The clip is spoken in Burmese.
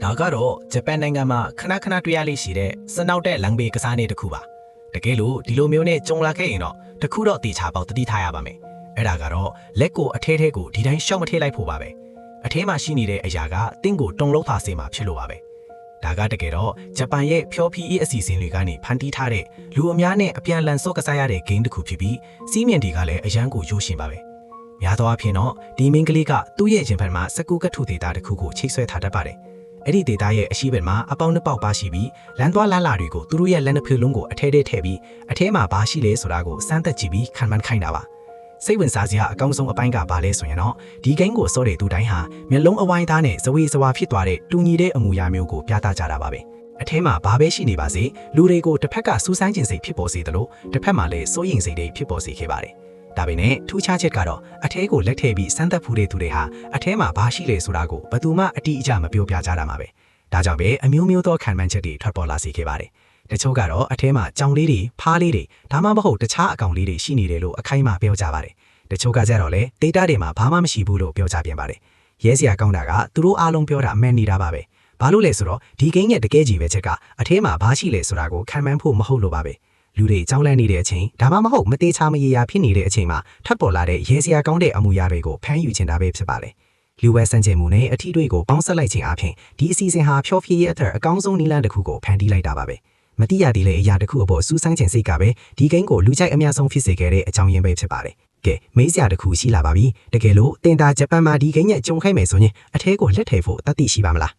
ဒါကတော့ဂျပန်နိုင်ငံမှာခဏခဏတွေ့ရလိမ့်ရှိတဲ့စနောက်တဲ့လမ်းဘေးကစားနေတစ်ခုပါတကယ်လို့ဒီလိုမျိုးနဲ့ကြုံလာခဲ့ရင်တော့တစ်ခုတော့တေချာပေါက်တတိထားရပါမယ်အဲ့ဒါကတော့လက်ကိုအထဲထဲကိုဒီတိုင်းရှော့မထည့်လိုက်ဖို့ပါပဲအထဲမှာရှိနေတဲ့အရာကတင့်ကိုတုံလုံးသာစေမှာဖြစ်လို့ပါပဲဒါကတကယ်တော့ဂျပန်ရဲ့ဖြော PE အစီအစဉ်တွေကနေဖန်တီးထားတဲ့လူအများနဲ့အပြန်အလှန်စော့ကစားရတဲ့ game တစ်ခုဖြစ်ပြီးစီးမြင်တွေကလည်းအရန်ကိုရိုးရှင်ပါပဲများသောအားဖြင့်တော့ဒီမင်းကလေးကသူ့ရဲ့ရင်ဖက်မှာစကူကထုဒေတာတစ်ခုကိုချိတ်ဆွဲထားတတ်ပါတယ်အဲ့ဒီဒေတာရဲ့အရှိဘက်မှာအပေါင်းနှစ်ပေါက်ပါရှိပြီးလမ်းသွားလမ်းလာတွေကိုသူတို့ရဲ့လက်နှစ်ဖက်လုံးကိုအထဲထဲထည့်ပြီးအထဲမှာဘာရှိလဲဆိုတာကိုစမ်းသပ်ကြည့်ပြီးခံမှန်းခိုင်းတာပါစိတ်ဝင်စားစရာအကောင်းဆုံးအပိုင်းကဘာလဲဆိုရင်တော့ဒီဂိမ်းကိုစောတဲ့သူတိုင်းဟာမျက်လုံးအဝိုင်းသားနဲ့ဇဝေဇဝါဖြစ်သွားတဲ့တူညီတဲ့အမူအရာမျိုးကိုပြသကြတာပါပဲအထဲမှာဘာပဲရှိနေပါစေလူတွေကိုတစ်ဖက်ကစူးစမ်းခြင်းစိတ်ဖြစ်ပေါ်စေသလိုတစ်ဖက်မှာလည်းစိုးရိမ်စိတ်တွေဖြစ်ပေါ်စေခဲ့ပါတယ်ဒါပေမဲ့ထူးခြားချက်ကတော့အထဲကိုလက်ထည့်ပြီးစမ်းသပ်ဖူးတဲ့သူတွေဟာအထဲမှာဘာရှိလဲဆိုတာကိုဘယ်သူမှအတိအကျမပြောပြကြတာမှာပဲဒါကြောင့်ပဲအမျိုးမျိုးသောခံမှန်းချက်တွေထွက်ပေါ်လာစေခဲ့ပါတယ်တချို့ကတော့အထဲမှာကြောင်လေးတွေဖားလေးတွေဒါမှမဟုတ်တခြားအကောင်လေးတွေရှိနေတယ်လို့အခိုင်အမာပြောကြပါတယ်တချို့ကကြတော့လေ data တွေမှာဘာမှမရှိဘူးလို့ပြောကြပြန်ပါတယ်ရဲစရာကောင်းတာကသူတို့အားလုံးပြောတာအမှန်နေတာပါပဲဘာလို့လဲဆိုတော့ဒီဂိမ်းရဲ့တကယ်ကြီးပဲချက်ကအထဲမှာဘာရှိလဲဆိုတာကိုခံမှန်းဖို့မဟုတ်လို့ပါပဲလူတွေကြောင်းလန့်နေတဲ့အချိန်ဒါမှမဟုတ်မသေးချာမရေရာဖြစ်နေတဲ့အချိန်မှာထပ်ပေါ်လာတဲ့ရဲစရာကောင်းတဲ့အမူအရာတွေကိုဖမ်းယူချင်တာပဲဖြစ်ပါလေလူဝဲစံချိန်မှုနဲ့အထီးတွေကိုပေါင်းဆက်လိုက်ခြင်းအပြင်ဒီအစီအစဉ်ဟာဖြောဖြေးရဲ့အထက်အကောင်းဆုံးနည်းလမ်းတစ်ခုကိုဖန်တီးလိုက်တာပါပဲမတိရသေးတဲ့အရာတစ်ခုအပေါ်စူးစမ်းခြင်းစိတ်ကပဲဒီဂိမ်းကိုလူကြိုက်အများဆုံးဖြစ်စေခဲ့တဲ့အကြောင်းရင်းပဲဖြစ်ပါတယ်ကဲမေးစရာတစ်ခုရှိလာပါပြီတကယ်လို့တင်တာဂျပန်မှာဒီဂိမ်းရဲ့ကြုံခိုင်းမယ်ဆိုရင်အထဲကိုလက်ထည့်ဖို့တတ်သိရှိပါမလား